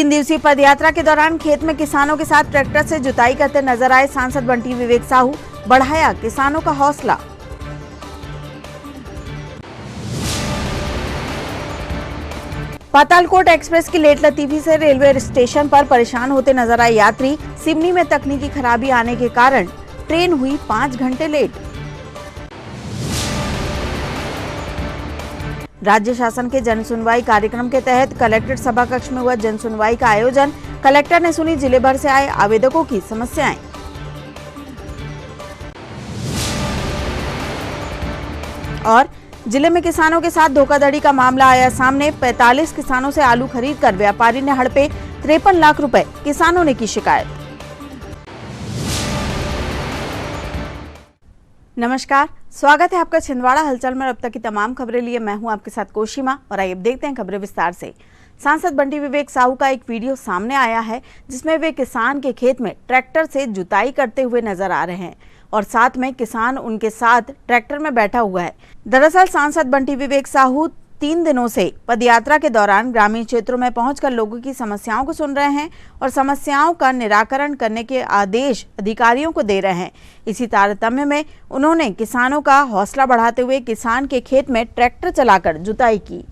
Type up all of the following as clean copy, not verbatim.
3 दिवसीय पदयात्रा के दौरान खेत में किसानों के साथ ट्रैक्टर से जुताई करते नजर आए सांसद बंटी विवेक साहू। बढ़ाया किसानों का हौसला। पातालकोट एक्सप्रेस की लेट लतीफी से रेलवे स्टेशन पर परेशान होते नजर आए यात्री। सिवनी में तकनीकी खराबी आने के कारण ट्रेन हुई 5 घंटे लेट। राज्य शासन के जन सुनवाई कार्यक्रम के तहत कलेक्ट्रेट सभा कक्ष में हुआ जन सुनवाई का आयोजन। कलेक्टर ने सुनी जिले भर से आए आवेदकों की समस्याएं। और जिले में किसानों के साथ धोखाधड़ी का मामला आया सामने। 45 किसानों से आलू खरीदकर व्यापारी ने हड़पे 53 लाख रुपए। किसानों ने की शिकायत। नमस्कार, स्वागत है आपका छिंदवाड़ा हलचल में। अब तक की तमाम खबरें लिए मैं हूं आपके साथ कोशिमा और आइए अब देखते हैं खबरें विस्तार से। सांसद बंटी विवेक साहू का एक वीडियो सामने आया है जिसमें वे किसान के खेत में ट्रैक्टर से जुताई करते हुए नजर आ रहे हैं और साथ में किसान उनके साथ ट्रैक्टर में बैठा हुआ है। दरअसल सांसद बंटी विवेक साहू 3 दिनों से पदयात्रा के दौरान ग्रामीण क्षेत्रों में पहुंचकर लोगों की समस्याओं को सुन रहे हैं और समस्याओं का निराकरण करने के आदेश अधिकारियों को दे रहे हैं। इसी तारतम्य में उन्होंने किसानों का हौसला बढ़ाते हुए किसान के खेत में ट्रैक्टर चलाकर जुताई की।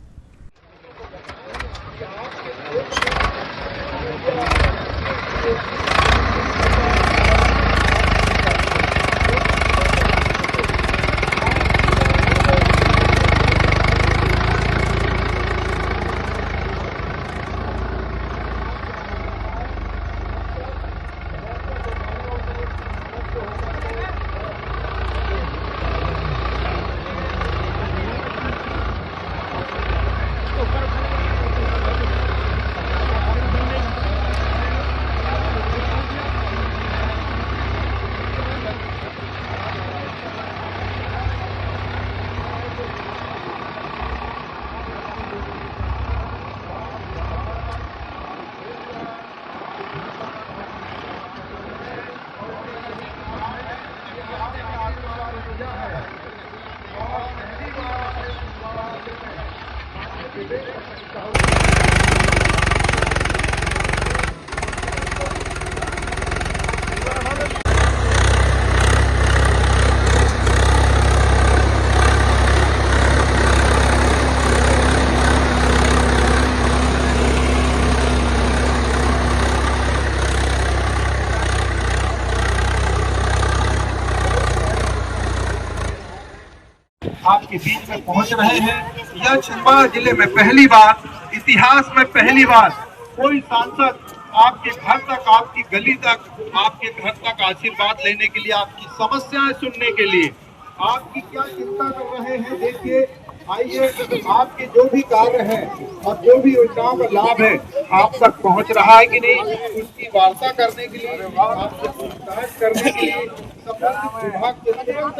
आपके बीच में पहुंच रहे हैं। यह छिंदवाड़ा जिले में पहली बार, इतिहास में पहली बार कोई सांसद आपके घर तक, आपकी गली तक, आपके घर तक आशीर्वाद लेने के लिए, आपकी समस्याएं सुनने के लिए, आपकी क्या चिंता कर रहे हैं, देखिए आइए। आपके जो भी कार्य है और जो भी योजनाओं का लाभ है आप तक पहुंच रहा है कि नहीं, उसकी वार्ता करने के लिए, आपसे पूछताछ करने के लिए, संबंधित विभाग के तुरंत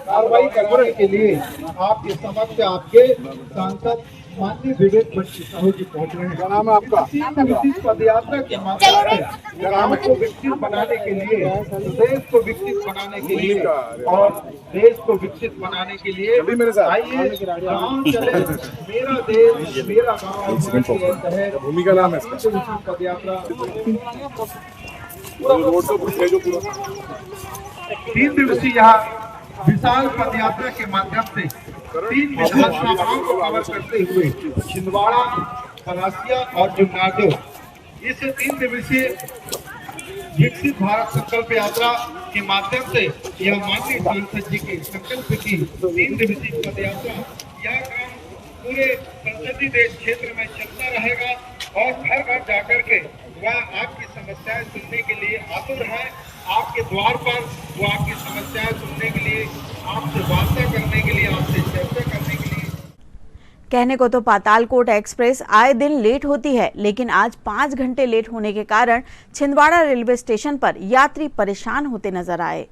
कार्रवाई करने के लिए आपके समक्ष आपके सांसद माननीय विवेक बंटी साहू जी पहुंच रहे हैं। क्या नाम है आपका? पदयात्रा के माध्यम से ग्राम को विकसित बनाने के लिए, देश को विकसित बनाने के लिए और देश को विकसित बनाने के लिए आइए गाँव चले, मेरा देश मेरा गाँव। भूमि का नाम है पदयात्रा। 3 दिवसीय यहाँ विशाल पदयात्रा के माध्यम से 3 विधानसभाओं को कवर करते हुए छिंदवाड़ा, खलासिया और जुन्नाजो, इस 3 दिवसीय विकसित भारत संकल्प यात्रा के माध्यम से यह माननीय सांसद जी के संकल्प की 3 दिवसीय पदयात्रा यह काम पूरे संसदीय देश क्षेत्र में चलता रहेगा और घर घर जाकर के वह आपकी समस्याएं सुनने के लिए आतुर है। आपके द्वार पर वो आपकी समस्याएं सुनने के लिए, आपसे वार्ता करने के लिए, आपसे चर्चा करने के लिए। कहने को तो पातालकोट एक्सप्रेस आए दिन लेट होती है, लेकिन आज 5 घंटे लेट होने के कारण छिंदवाड़ा रेलवे स्टेशन पर यात्री परेशान होते नजर आए।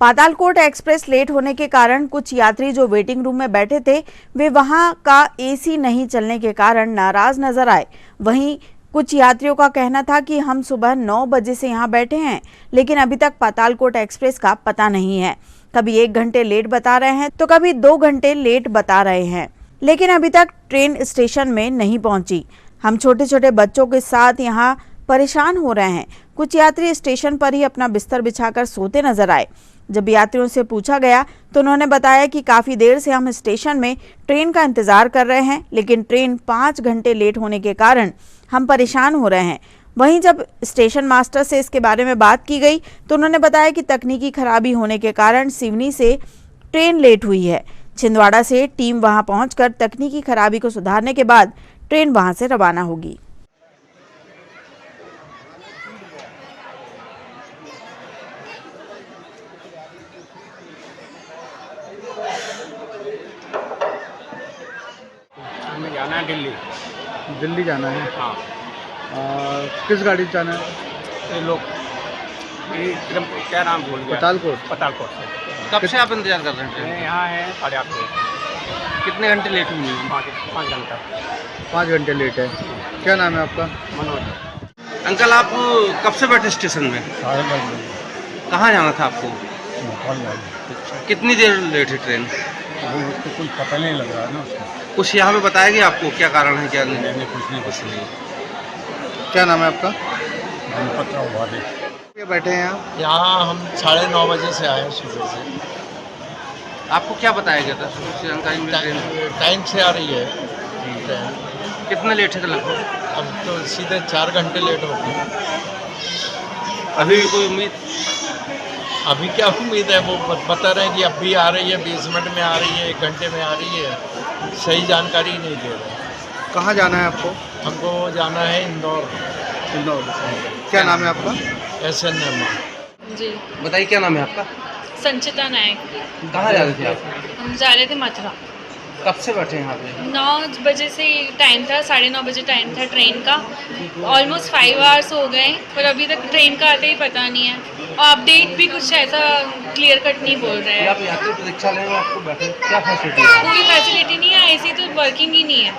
पातालकोट एक्सप्रेस लेट होने के कारण कुछ यात्री जो वेटिंग रूम में बैठे थे वे वहां का एसी नहीं चलने के कारण नाराज नजर आए। वहीं कुछ यात्रियों का कहना था कि हम सुबह 9 बजे से यहां बैठे हैं, लेकिन अभी तक पातालकोट एक्सप्रेस का पता नहीं है। कभी 1 घंटे लेट बता रहे हैं तो कभी 2 घंटे लेट बता रहे हैं, लेकिन अभी तक ट्रेन स्टेशन में नहीं पहुंची। हम छोटे छोटे बच्चों के साथ यहाँ परेशान हो रहे हैं। कुछ यात्री स्टेशन पर ही अपना बिस्तर बिछाकर सोते नजर आए। जब यात्रियों से पूछा गया तो उन्होंने बताया कि काफ़ी देर से हम स्टेशन में ट्रेन का इंतज़ार कर रहे हैं, लेकिन ट्रेन 5 घंटे लेट होने के कारण हम परेशान हो रहे हैं। वहीं जब स्टेशन मास्टर से इसके बारे में बात की गई तो उन्होंने बताया कि तकनीकी खराबी होने के कारण सिवनी से ट्रेन लेट हुई है। छिंदवाड़ा से टीम वहां पहुंचकर तकनीकी खराबी को सुधारने के बाद ट्रेन वहां से रवाना होगी। हमें जाना है दिल्ली। दिल्ली जाना है। हाँ। किस गाड़ी से जाना है? ये लोग क्या नाम भूल गया? पतालकोट। पतालकोट से। कब से आप इंतजार कर रहे हैं? मैं यहाँ है 8:30 बजे। कितने घंटे लेट हुई हैं? 5 घंटा। 5 घंटे लेट है। क्या नाम है आपका? मनोज। अंकल आप कब से बैठे स्टेशन में? 10:30 बजे। कहाँ जाना था आपको? कितनी देर लेट है ट्रेन? उसको कुछ पता नहीं लग रहा है ना उसको। कुछ यहाँ पे बताया गया आपको क्या कारण है क्या नहीं? मैंने कुछ नहीं। क्या नाम है आपका? पत्र हुआ दे। ये बैठे हैं यहाँ। यहाँ हम 9:30 बजे से आए सुबह से। आपको क्या बताया गया था? कुछ जानकारी मिल रही है? टाइम से आ रही है ट्रेन। कितना लेट है लगभग? अब तो सीधे 4 घंटे लेट हो गए। अभी भी कोई उम्मीद? अभी क्या उम्मीद है, वो बता रहे हैं कि अब भी आ रही है, 20 मिनट में आ रही है, 1 घंटे में आ रही है। सही जानकारी नहीं दे रहे। कहाँ जाना है आपको? हमको जाना है इंदौर। इंदौर। क्या नाम है आपका? SN जी, बताइए क्या नाम है आपका? संचिता नायक। कहाँ जा रहे थे आप? हम जा रहे थे मथुरा। कब से बैठे हैं यहाँ पे? 9 बजे से टाइम था, 9:30 बजे टाइम था ट्रेन का। ऑलमोस्ट 5 आवर्स हो गए पर अभी तक ट्रेन का आते ही पता नहीं है, और अपडेट भी कुछ ऐसा क्लियर कट नहीं बोल रहे हैं। आप यात्री परीक्षा लेंगे आपको बैठे क्या फैसिलिटी है? कोई फैसिलिटी नहीं है, ऐसी तो वर्किंग ही नहीं है।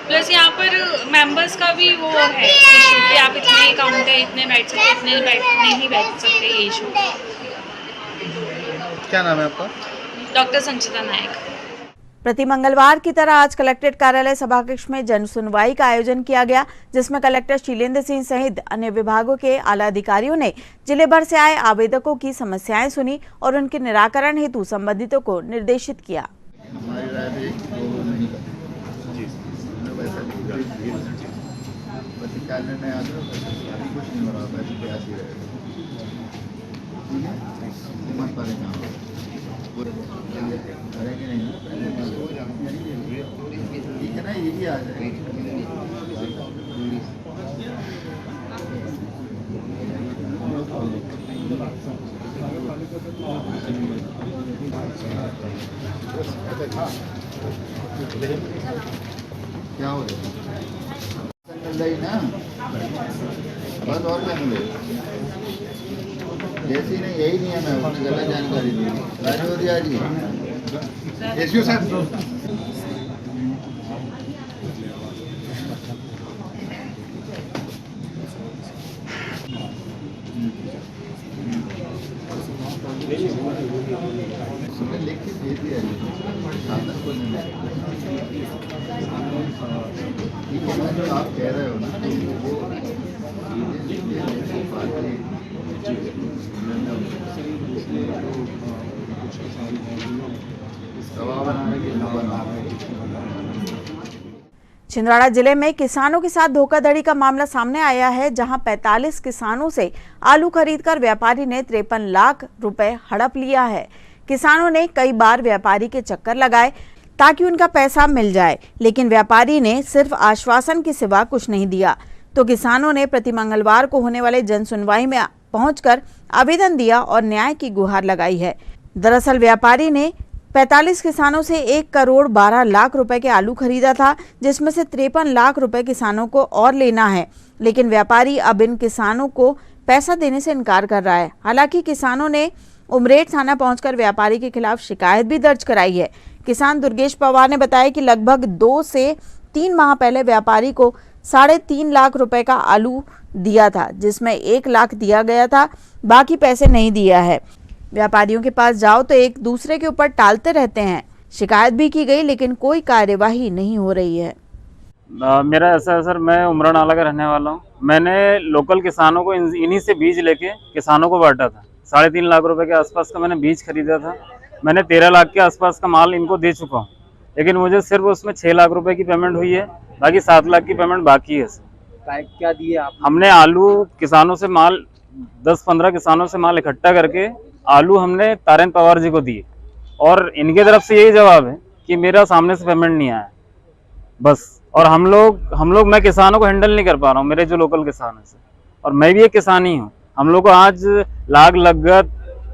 प्लस यहाँ पर मेंबर्स का भी वो है इशू कि आप इतने अकाउंट है, इतने बैठ सकते, इतने नहीं बैठ सकते, ये इशू। क्या नाम है आपका? डॉक्टर संचिता नायक। प्रति मंगलवार की तरह आज कलेक्ट्रेट कार्यालय सभाकक्ष में जन सुनवाई का आयोजन किया गया, जिसमें कलेक्टर शीलेंद्र सिंह सहित अन्य विभागों के आला अधिकारियों ने जिले भर से आए आवेदकों की समस्याएं सुनी और उनके निराकरण हेतु संबंधितों को निर्देशित किया। क्या हो रहा है ना, बस और क्या मिले जैसी नहीं, यही नहीं है। मैं उन्हें गलत जानकारी दी राजौरिया जी। एसयू साहब लिखित दे दिया ठीक है ना, जो आप कह रहे हो ना वो छिंदवाड़ा जिले में किसानों के साथ धोखाधड़ी का मामला सामने आया है, जहां 45 किसानों से आलू खरीदकर व्यापारी ने 53 लाख रुपए हड़प लिया है। किसानों ने कई बार व्यापारी के चक्कर लगाए ताकि उनका पैसा मिल जाए, लेकिन व्यापारी ने सिर्फ आश्वासन के सिवा कुछ नहीं दिया। तो किसानों ने प्रति मंगलवार को होने वाले जन सुनवाई में पहुंचकर आवेदन दिया और न्याय की गुहार लगाई है। दरअसल व्यापारी ने 45 किसानों से 1 करोड़ 12 लाख रुपए के आलू खरीदा था, जिसमें से 53 लाख रुपए किसानों को और लेना है, लेकिन व्यापारी अब इन किसानों को पैसा देने से इनकार कर रहा है। हालांकि किसानों ने उमरेठ थाना पहुंचकर व्यापारी के खिलाफ शिकायत भी दर्ज कराई है। किसान दुर्गेश पवार ने बताया कि लगभग 2 से 3 माह पहले व्यापारी को 3.5 लाख रुपए का आलू दिया था, जिसमें 1 लाख दिया गया था, बाकी पैसे नहीं दिया है। व्यापारियों के पास जाओ तो एक दूसरे के ऊपर टालते रहते हैं। शिकायत भी की गई लेकिन कोई कार्यवाही नहीं हो रही है। मेरा ऐसा है सर, मैं उमरा नाला का रहने वाला हूँ। मैंने लोकल किसानों को इन्हीं से बीज लेके किसानों को बांटा था। 3.5 लाख रुपए के आसपास का मैंने बीज खरीदा था। मैंने 13 लाख के आसपास का माल इनको दे चुका हूँ, लेकिन मुझे सिर्फ उसमें 6 लाख रुपए की पेमेंट हुई है, बाकी 7 लाख की पेमेंट बाकी है सर। क्या दिए आप? हमने आलू किसानों से माल 10-15 किसानों से माल इकट्ठा करके आलू हमने तारेंद्र पवार जी को दिए, और इनके तरफ से यही जवाब है कि मेरा सामने से पेमेंट नहीं आया बस। और हम लोग मैं किसानों को हैंडल नहीं कर पा रहा हूँ, मेरे जो लोकल किसान है सर, और मैं भी एक किसान ही हूँ। हम लोग को आज लाग लगत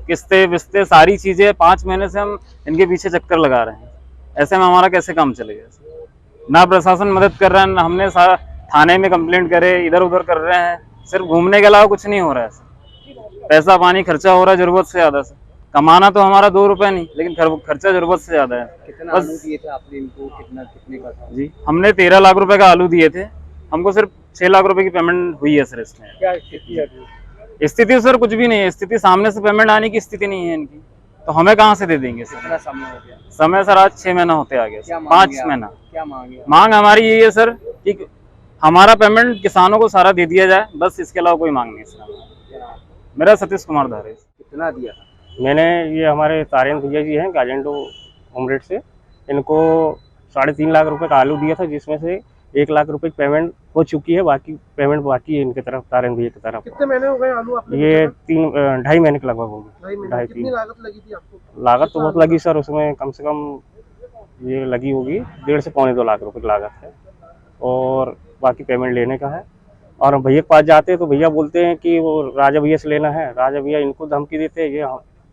किस्ते विस्ते सारी चीजें 5 महीने से हम इनके पीछे चक्कर लगा रहे हैं। ऐसे में हमारा कैसे काम चलेगा? ना प्रशासन मदद कर रहा है, ना हमने सारा थाने में कंप्लेंट करे, इधर उधर कर रहे हैं, सिर्फ घूमने के अलावा कुछ नहीं हो रहा है सर। पैसा पानी खर्चा हो रहा है जरूरत से ज्यादा सर। कमाना तो हमारा 2 रुपए नहीं, लेकिन खर्चा जरूरत से ज्यादा है। कितना आलू दिए थे आपने इनको? कितने का था? जी, हमने 13 लाख रुपए का आलू दिए थे। हमको सिर्फ 6 लाख रुपए की पेमेंट हुई है सर इसमें। क्या स्थिति है? स्थिति सर कुछ भी नहीं है। स्थिति सामने से पेमेंट आने की स्थिति नहीं है इनकी, तो हमें कहाँ से दे देंगे सर? कितना समय हो गया? समय सर आज 6 महीना होते आ गया, 5 महीना। क्या मांगे? मांग हमारी यही है सर कि हमारा पेमेंट किसानों को सारा दे दिया जाए, बस इसके अलावा कोई मांग नहीं सर। मेरा सतीश कुमार धारे। कितना दिया था? मैंने ये हमारे तारेंद्र भैया जी हैं गाजेंडो उमरेट से, इनको 3.5 लाख रुपए का आलू दिया था, जिसमें से 1 लाख रुपए की पेमेंट हो चुकी है, बाकी पेमेंट बाकी है इनके तरफ, तारेंद्र भैया की तरफ। कितने महीने हो गए आलू आपने? ये 2.5 महीने के लगभग होगी। 2.5 लागत लगी थी आपको? लागत तो बहुत लगी सर, उसमें कम से कम ये लगी होगी 1.5 से 2.25 लाख रुपए की लागत है, और बाकी पेमेंट लेने का है। और भैया के पास जाते हैं तो भैया बोलते हैं कि वो राजा भैया से लेना है। राजा भैया इनको धमकी देते हैं, ये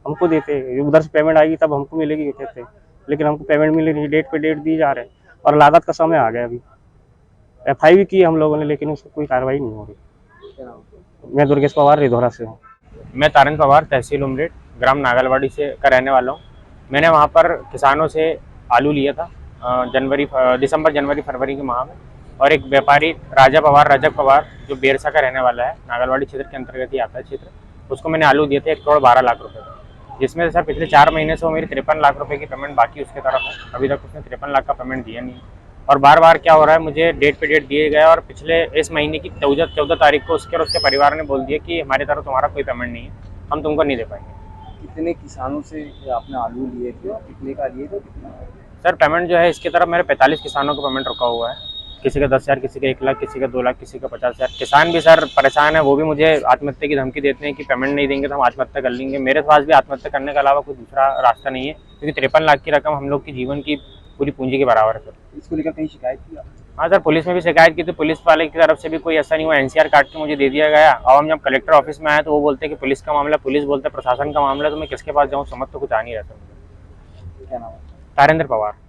हमको देते हैं, उधर से पेमेंट आएगी तब हमको मिलेगी कहते हैं, लेकिन हमको पेमेंट मिल नहीं, डेट पे डेट दी जा रहे हैं, और लागत का समय आ गया। अभी FI भी की हम लोगों ने, लेकिन उसको कोई कार्रवाई नहीं हो रही। मैं दुर्गेश पवार रिधोरा से हूँ। मैं तारेंद्र पवार, तहसील उमरेट, ग्राम नागलवाड़ी से का रहने वाला हूँ। मैंने वहाँ पर किसानों से आलू लिया था दिसंबर जनवरी फरवरी के माह में, और एक व्यापारी रजक पवार जो बेरसा का रहने वाला है, नागलवाड़ी क्षेत्र के अंतर्गत ही आता है क्षेत्र, उसको मैंने आलू दिए थे 1 करोड़ 12 लाख रुपए, जिसमें से सर पिछले 4 महीने से वो मेरी 53 लाख रुपए की पेमेंट बाकी उसके तरफ है। अभी तक उसने 53 लाख का पेमेंट दिया नहीं, और बार बार क्या हो रहा है, मुझे डेट पे डेट दिए गए, और पिछले इस महीने की 14 तारीख को उसके और उसके परिवार ने बोल दिया कि हमारी तरफ तुम्हारा कोई पेमेंट नहीं है, हम तुमको नहीं दे पाएंगे। कितने किसानों से आपने आलू लिए थे? कितने का लिए थे? सर पेमेंट जो है इसकी तरफ मेरे 45 किसानों को पेमेंट रुका हुआ है। किसी का 10,000, किसी का 1 लाख, किसी का 2 लाख, किसी का 50,000। किसान भी सर परेशान है, वो भी मुझे आत्महत्या की धमकी देते हैं कि पेमेंट नहीं देंगे तो हम आत्महत्या कर लेंगे। मेरे पास भी आत्महत्या करने के अलावा कोई दूसरा रास्ता नहीं है, क्योंकि 53 लाख की रकम हम लोग की जीवन की पूरी पूंजी के बराबर है सर। इसको लेकर कहीं शिकायत की? हाँ सर, पुलिस में भी शिकायत की थी, पुलिस वाले की तरफ से भी कोई ऐसा नहीं हुआ, NCR काट के मुझे दे दिया गया। और हम जब कलेक्टर ऑफिस में आए तो वो बोलते हैं कि पुलिस का मामला, पुलिस बोलते हैं प्रशासन का मामला, तो मैं किसके पास जाऊँ, समझ तो कुछ आ नहीं रहता मुझे। क्या नाम है? तारेंद्र पवार।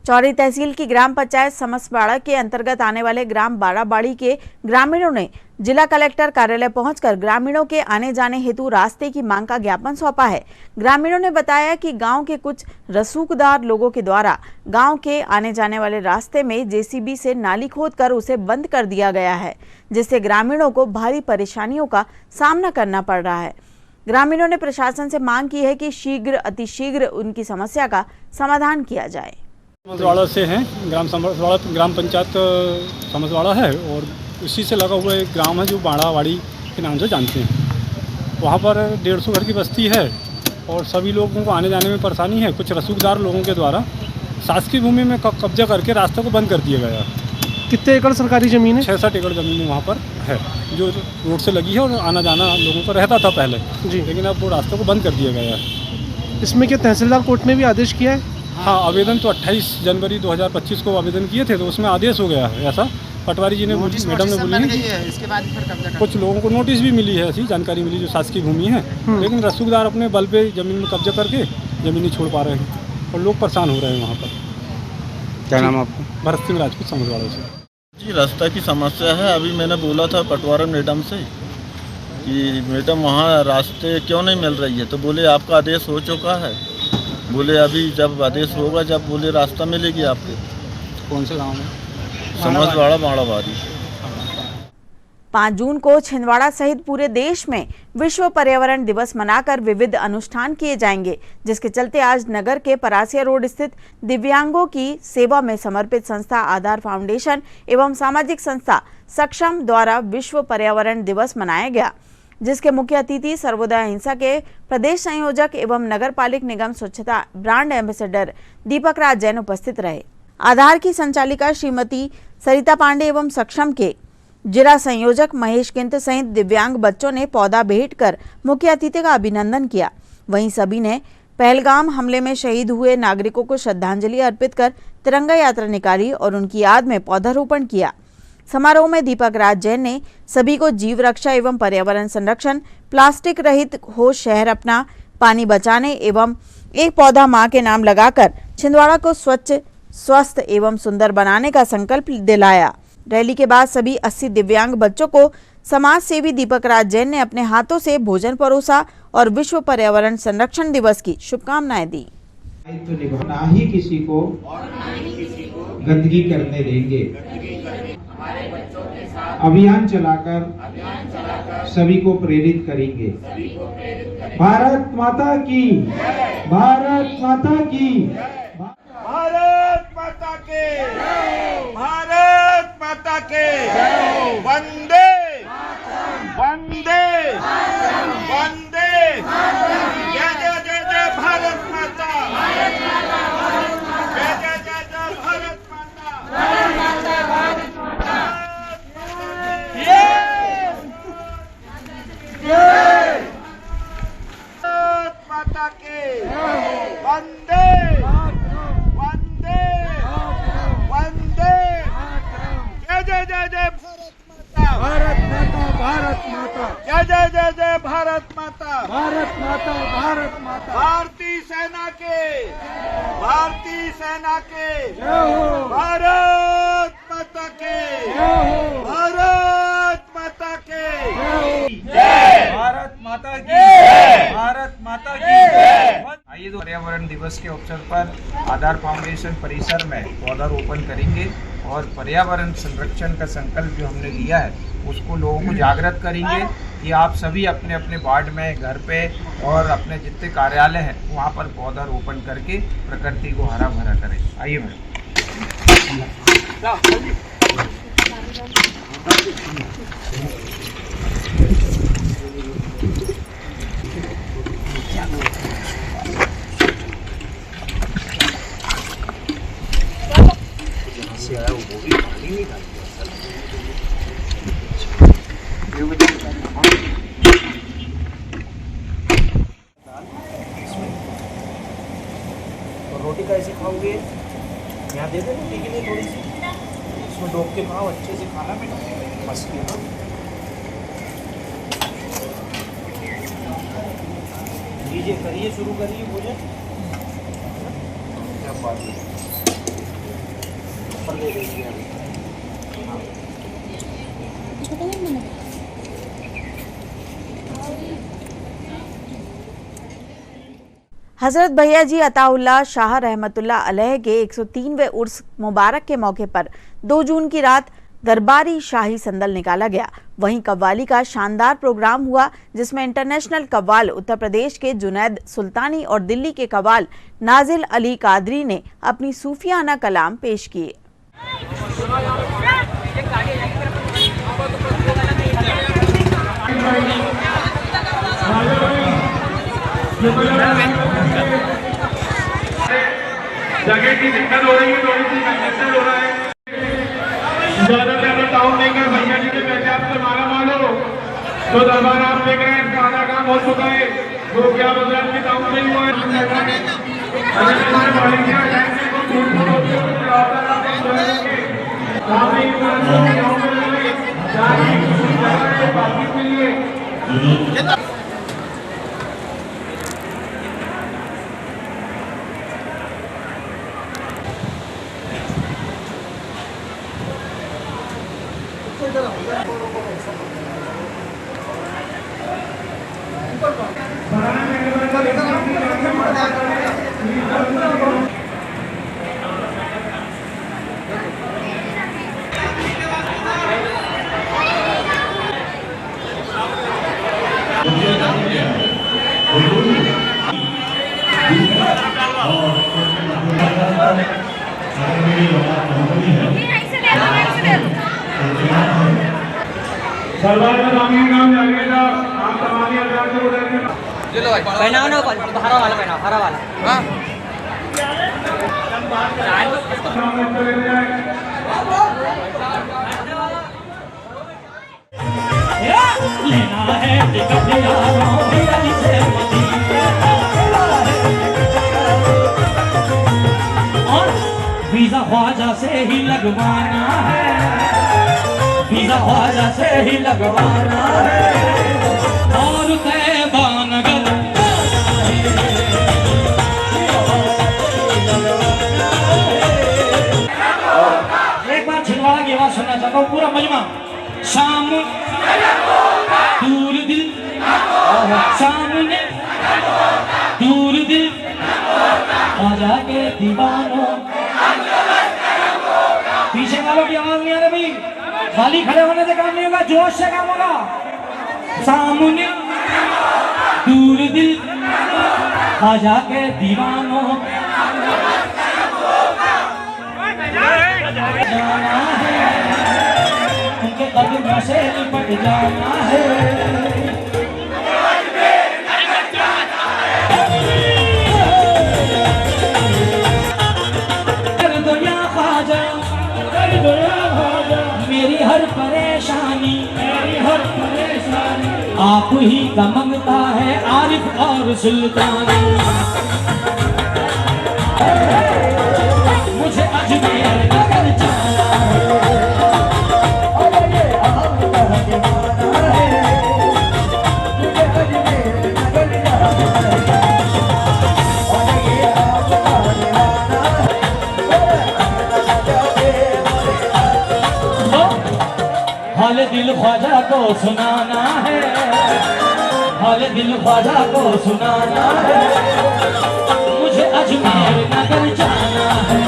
चौरी तहसील की ग्राम पंचायत समसबाड़ा के अंतर्गत आने वाले ग्राम बाड़ाबाड़ी के ग्रामीणों ने जिला कलेक्टर कार्यालय पहुंचकर ग्रामीणों के आने जाने हेतु रास्ते की मांग का ज्ञापन सौंपा है। ग्रामीणों ने बताया कि गांव के कुछ रसूखदार लोगों के द्वारा गांव के आने जाने वाले रास्ते में JCB से नाली खोदकर उसे बंद कर दिया गया है, जिससे ग्रामीणों को भारी परेशानियों का सामना करना पड़ रहा है। ग्रामीणों ने प्रशासन से मांग की है कि अतिशीघ्र उनकी समस्या का समाधान किया जाए। समसवाड़ा से हैं, ग्राम पंचायत समसवाड़ा है, और उसी से लगा हुआ एक ग्राम है जो बाड़ावाड़ी के नाम से जानते हैं। वहाँ पर 150 घर की बस्ती है, और सभी लोगों को आने जाने में परेशानी है। कुछ रसूखदार लोगों के द्वारा शासकीय भूमि में कब्जा करके रास्ते को बंद कर दिया गया। कितने एकड़ सरकारी ज़मीन है? 6-7 एकड़ ज़मीन वहाँ पर है, जो रोड से लगी है, और आना जाना लोगों को रहता था पहले जी, लेकिन अब वो रास्ते को बंद कर दिया गया है। इसमें क्या तहसीलदार कोर्ट ने भी आदेश किया है? हाँ, आवेदन तो 28 जनवरी 2025 को आवेदन किए थे, तो उसमें आदेश हो गया है ऐसा। पटवारी जी ने, मैडम ने बोली है, इसके बाद फिर कब्जा कुछ लोगों को नोटिस भी मिली है, ऐसी जानकारी मिली जो शासकीय भूमि है, लेकिन रसूखदार अपने बल पे जमीन में कब्जा करके जमीन नहीं छोड़ पा रहे हैं, और लोग परेशान हो रहे हैं वहाँ पर। क्या नाम है आपका? भरत सिंह राजपूत, समसवाड़ा से। जी, रास्ता की समस्या है। अभी मैंने बोला था पटवारी मैडम से कि मैडम वहाँ रास्ते क्यों नहीं मिल रही है, तो बोले आपका आदेश हो चुका है। बोले अभी जब आदेश होगा, जब बोले रास्ता मिलेगी आपको। कौन से गाँव में? समसवाड़ा बाड़ाबाड़ी। 5 जून को छिंदवाड़ा सहित पूरे देश में विश्व पर्यावरण दिवस मनाकर विविध अनुष्ठान किए जाएंगे, जिसके चलते आज नगर के परासिया रोड स्थित दिव्यांगों की सेवा में समर्पित संस्था आधार फाउंडेशन एवं सामाजिक संस्था सक्षम द्वारा विश्व पर्यावरण दिवस मनाया गया, जिसके मुख्य अतिथि सर्वोदय अहिंसा के प्रदेश संयोजक एवं नगर पालिक निगम स्वच्छता ब्रांड एम्बेसडर दीपक राज जैन उपस्थित रहे। आधार की संचालिका श्रीमती सरिता पांडे एवं सक्षम के जिला संयोजक महेश किंत सहित दिव्यांग बच्चों ने पौधा भेंट कर मुख्य अतिथि का अभिनंदन किया। वहीं सभी ने पहलगाम हमले में शहीद हुए नागरिकों को श्रद्धांजलि अर्पित कर तिरंगा यात्रा निकाली और उनकी याद में पौधारोपण किया। समारोह में दीपक राज जैन ने सभी को जीव रक्षा एवं पर्यावरण संरक्षण, प्लास्टिक रहित हो शहर अपना, पानी बचाने एवं एक पौधा मां के नाम लगाकर छिंदवाड़ा को स्वच्छ, स्वस्थ एवं सुंदर बनाने का संकल्प दिलाया। रैली के बाद सभी 80 दिव्यांग बच्चों को समाज सेवी दीपक राज जैन ने अपने हाथों से भोजन परोसा और विश्व पर्यावरण संरक्षण दिवस की शुभकामनाएं दी। तो ना ही किसी को गंदगी करने देंगे। अभियान चलाकर सभी को प्रेरित करेंगे। भारत माता की, भारत माता की, भारत माता के, भारत माता के, वंदे वंदे वंदे, जय जय जय जय भारत माता, जय जय जय जय भारत माता, भारत माता के, वंदे वंदे वंदे, जय जय जय जय भारत माता, भारत माता, जय जय जय जय भारत माता, भारत माता, भारत माता, भारतीय सेना के, भारतीय सेना के, भारत माता के, भारत माता के, भारत माता की, भारत माता की। आइए तो पर्यावरण दिवस के अवसर पर आधार फाउंडेशन परिसर में पौधारोपण करेंगे और पर्यावरण संरक्षण का संकल्प जो हमने लिया है उसको लोगों को जागृत करेंगे कि आप सभी अपने अपने वार्ड में, घर पे और अपने जितने कार्यालय हैं वहाँ पर पौधारोपण करके प्रकृति को हरा भरा करें। आइए मैडम। रोटी कैसे खाओगे? यहाँ दे दो रोटी के लिए थोड़ी सी, इसमें डोब के खाओ, अच्छे से खाना बेटा, मस्ती हो। लीजिए, करिए, शुरू करिए भोजन। क्या बात है, ऊपर ले लीजिए। हजरत भैया जी अताउल्लाह शाह रहमतुल्लाह अलैह के 103वें उर्स मुबारक के मौके पर 2 जून की रात दरबारी शाही संदल निकाला गया। वहीं कव्वाली का शानदार प्रोग्राम हुआ, जिसमें इंटरनेशनल कव्वाल उत्तर प्रदेश के जुनैद सुल्तानी और दिल्ली के कव्वाल नाजिल अली कादरी ने अपनी सूफियाना कलाम पेश किए। जगह की दिक्कत हो रही है, थोड़ी सी कंजेस्टेड हो रहा है। ज्यादा से ज्यादा टाउन देकर भैया जी के पैसे आपसे माला मालो। जो दरबार आप देख रहे हैं इसका आधा काम हो चुका है, जो क्या बदलाव की टाउन में हुआ है। पहनाओ ना हरा वाला पहनाओ हरा वाला हाँ लेना है टिकट और वीजा ख्वाजा से ही लगवाना है, वीजा ख्वाजा से ही लगवाना है और तैबा नगर एक बार छिंदवाड़ा की आवाज सुनना चाहता हूँ पूरा मजमा। शाम दूर दिल सामने दूर दिल आजा के दीवानों, पीछे वालों की आवाज नहीं आ रही भाई, खाली खड़े होने से काम नहीं होगा, जोश से काम होगा। सामने दूर दिल आजा के दीवानों जाना है, उनके कदमों से लिपट जाना है। कर दो या ख्वाजा, कर दो या ख्वाजा मेरी हर परेशानी, मेरी हर परेशानी आप ही का मंगता है आरिफ और सुल्तानी। मुझे अजमेर नगर जाना है, हाल दिल ख्वाजा को सुनाना है, हाल दिल ख्वाजा को सुनाना है, मुझे अजमेर नगर जाना है।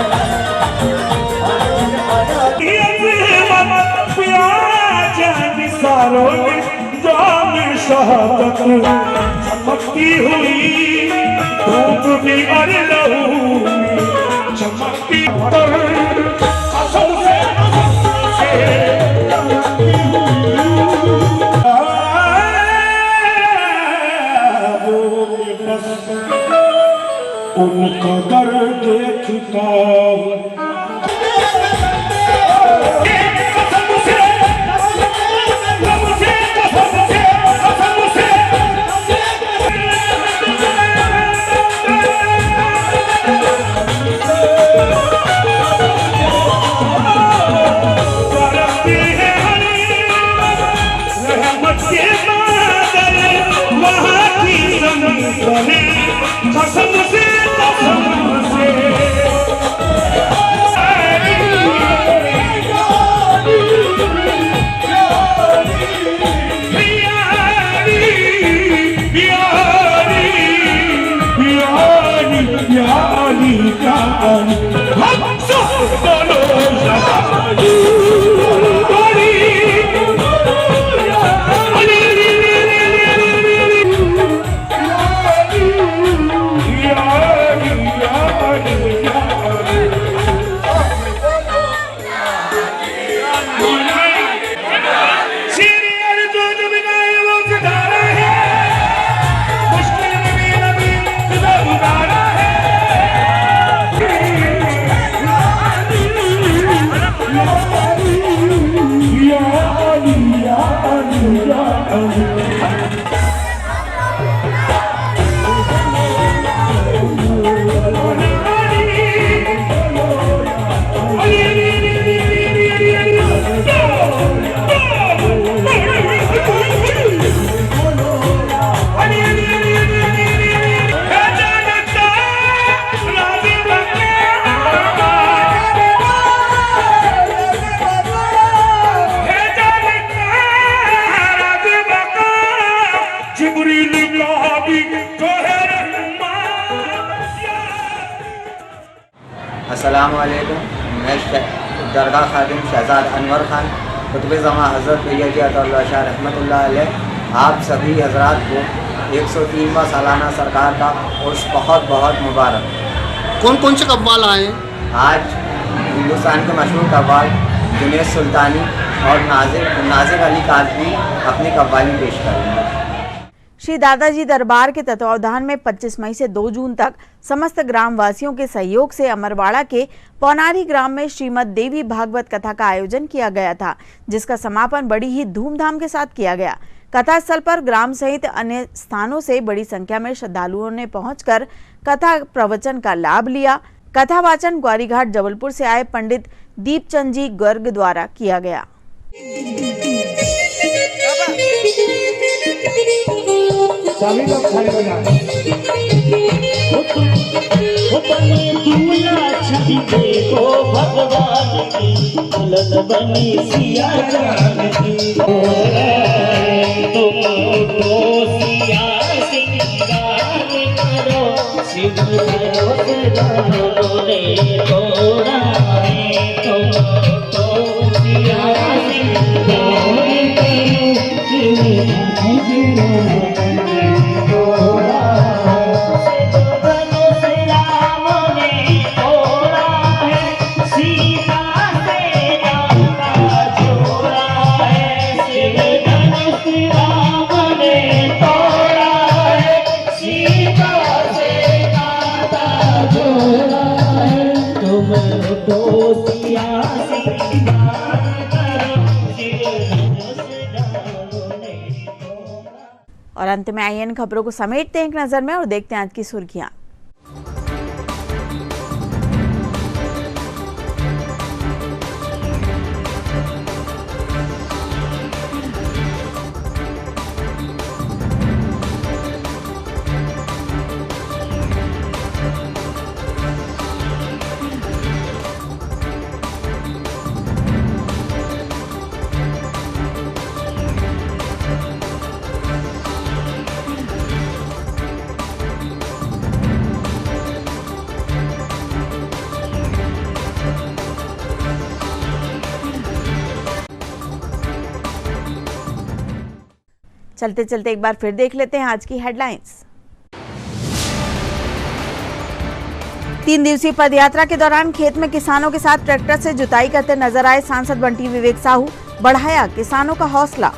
चमकती हुई धूप भी और लहू चमकती कसम से उनका दर्द देखता कसम से अस्सलामुअलैकुम। मैं दरगाह खादिम शहजाद अनवर खान कुतुब ज़मा हज़रत सैयदी अताउल्लाह शाह रहमतुल्लाह अलैह आप सभी हजरात को 103वां सालाना सरकार का उर्स बहुत बहुत मुबारक। कौन कौन से कव्वाल आए? आज हिंदुस्तान के मशहूर कव्वाल जुनैद सुल्तानी और नाजिर अली काज़मी अपनी कव्वाली पेश करेंगे। श्री दादाजी दरबार के तत्वावधान में 25 मई से 2 जून तक समस्त ग्रामवासियों के सहयोग से अमरवाड़ा के पौनारी ग्राम में श्रीमद देवी भागवत कथा का आयोजन किया गया था, जिसका समापन बड़ी ही धूमधाम के साथ किया गया। कथा स्थल पर ग्राम सहित अन्य स्थानों से बड़ी संख्या में श्रद्धालुओं ने पहुंचकर कथा प्रवचन का लाभ लिया। कथा वाचन ग्वारीघाट जबलपुर से आए पंडित दीपचंद जी गर्ग द्वारा किया गया। सभी लोग खड़े हो जाए। छवि देखो भगवान की दुल्हन बनी सिया जान की तुमको सिया सिंगार करो सिंह करो सजानो रे तोड़ा है तुमको सिया सिंगार और अंत में आईएन खबरों को समेटते हैं एक नजर में और देखते हैं आज की सुर्खियां। चलते चलते एक बार फिर देख लेते हैं आज की हेडलाइंस। 3 दिवसीय पदयात्रा के दौरान खेत में किसानों के साथ ट्रैक्टर से जुताई करते नजर आए सांसद बंटी विवेक साहू, बढ़ाया किसानों का हौसला।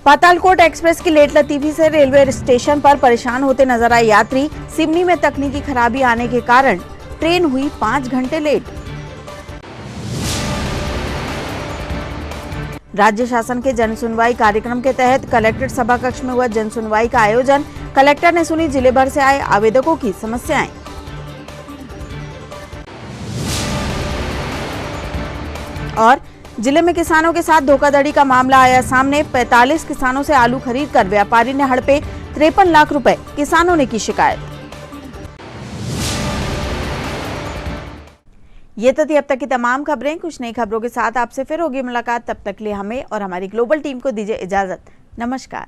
पातालकोट एक्सप्रेस की लेट लतीफी से रेलवे स्टेशन पर परेशान होते नजर आए यात्री, सिवनी में तकनीकी खराबी आने के कारण ट्रेन हुई 5 घंटे लेट। राज्य शासन के जन सुनवाई कार्यक्रम के तहत कलेक्ट्रेट सभा कक्ष में हुआ जन सुनवाई का आयोजन, कलेक्टर ने सुनी जिले भर से आए आवेदकों की समस्याएं। और जिले में किसानों के साथ धोखाधड़ी का मामला आया सामने, 45 किसानों से आलू खरीद कर व्यापारी ने हड़पे 53 लाख रुपए, किसानों ने की शिकायत। ये तो थी अब तक की तमाम खबरें। कुछ नई खबरों के साथ आपसे फिर होगी मुलाकात। तब तक लिए हमें और हमारी ग्लोबल टीम को दीजिए इजाजत। नमस्कार।